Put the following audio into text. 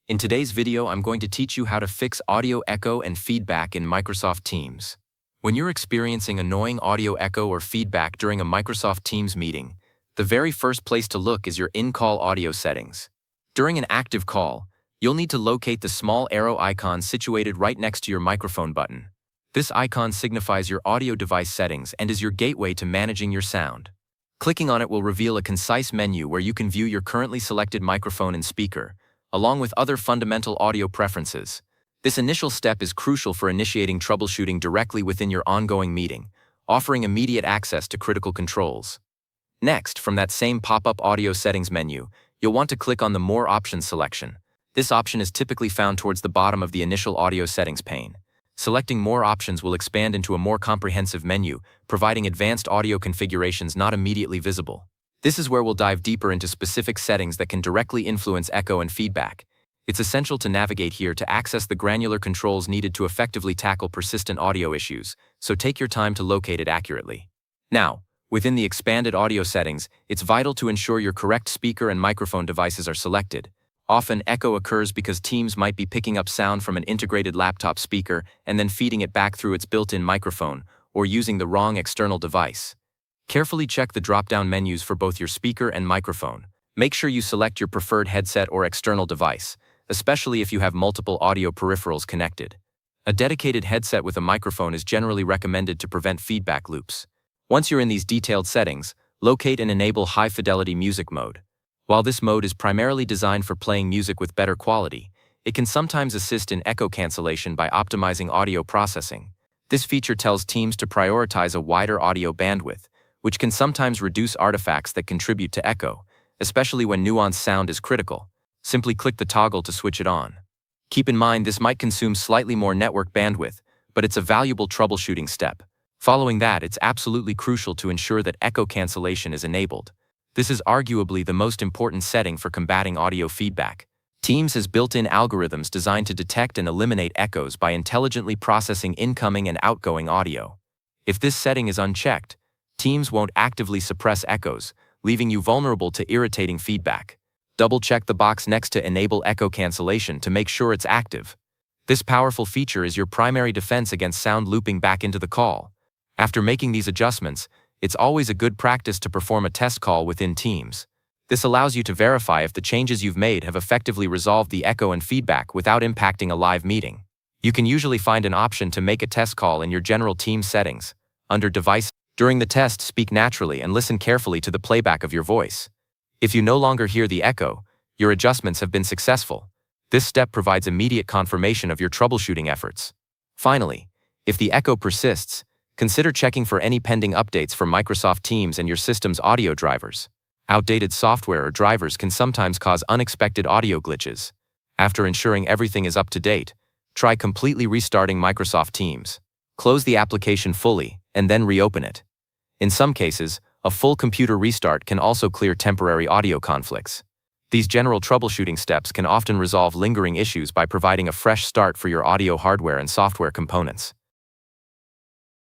In today's video, I'm going to teach you how to fix audio echo and feedback in Microsoft Teams. When you're experiencing annoying audio echo or feedback during a Microsoft Teams meeting, the very first place to look is your in-call audio settings. During an active call, you'll need to locate the small arrow icon situated right next to your microphone button. This icon signifies your audio device settings and is your gateway to managing your sound. Clicking on it will reveal a concise menu where you can view your currently selected microphone and speaker, along with other fundamental audio preferences. This initial step is crucial for initiating troubleshooting directly within your ongoing meeting, offering immediate access to critical controls. Next, from that same pop-up audio settings menu, you'll want to click on the More Options selection. This option is typically found towards the bottom of the initial audio settings pane. Selecting more options will expand into a more comprehensive menu, providing advanced audio configurations not immediately visible. This is where we'll dive deeper into specific settings that can directly influence echo and feedback. It's essential to navigate here to access the granular controls needed to effectively tackle persistent audio issues, so take your time to locate it accurately. Now, within the expanded audio settings, it's vital to ensure your correct speaker and microphone devices are selected. Often, echo occurs because Teams might be picking up sound from an integrated laptop speaker and then feeding it back through its built-in microphone, or using the wrong external device. Carefully check the drop-down menus for both your speaker and microphone. Make sure you select your preferred headset or external device, especially if you have multiple audio peripherals connected. A dedicated headset with a microphone is generally recommended to prevent feedback loops. Once you're in these detailed settings, locate and enable high-fidelity music mode. While this mode is primarily designed for playing music with better quality, it can sometimes assist in echo cancellation by optimizing audio processing. This feature tells Teams to prioritize a wider audio bandwidth, which can sometimes reduce artifacts that contribute to echo, especially when nuanced sound is critical. Simply click the toggle to switch it on. Keep in mind this might consume slightly more network bandwidth, but it's a valuable troubleshooting step. Following that, it's absolutely crucial to ensure that echo cancellation is enabled. This is arguably the most important setting for combating audio feedback. Teams has built-in algorithms designed to detect and eliminate echoes by intelligently processing incoming and outgoing audio. If this setting is unchecked, Teams won't actively suppress echoes, leaving you vulnerable to irritating feedback. Double-check the box next to Enable Echo Cancellation to make sure it's active. This powerful feature is your primary defense against sound looping back into the call. After making these adjustments, it's always a good practice to perform a test call within Teams. This allows you to verify if the changes you've made have effectively resolved the echo and feedback without impacting a live meeting. You can usually find an option to make a test call in your general Teams settings. Under Device, during the test, speak naturally and listen carefully to the playback of your voice. If you no longer hear the echo, your adjustments have been successful. This step provides immediate confirmation of your troubleshooting efforts. Finally, if the echo persists, consider checking for any pending updates for Microsoft Teams and your system's audio drivers. Outdated software or drivers can sometimes cause unexpected audio glitches. After ensuring everything is up to date, try completely restarting Microsoft Teams. Close the application fully, and then reopen it. In some cases, a full computer restart can also clear temporary audio conflicts. These general troubleshooting steps can often resolve lingering issues by providing a fresh start for your audio hardware and software components.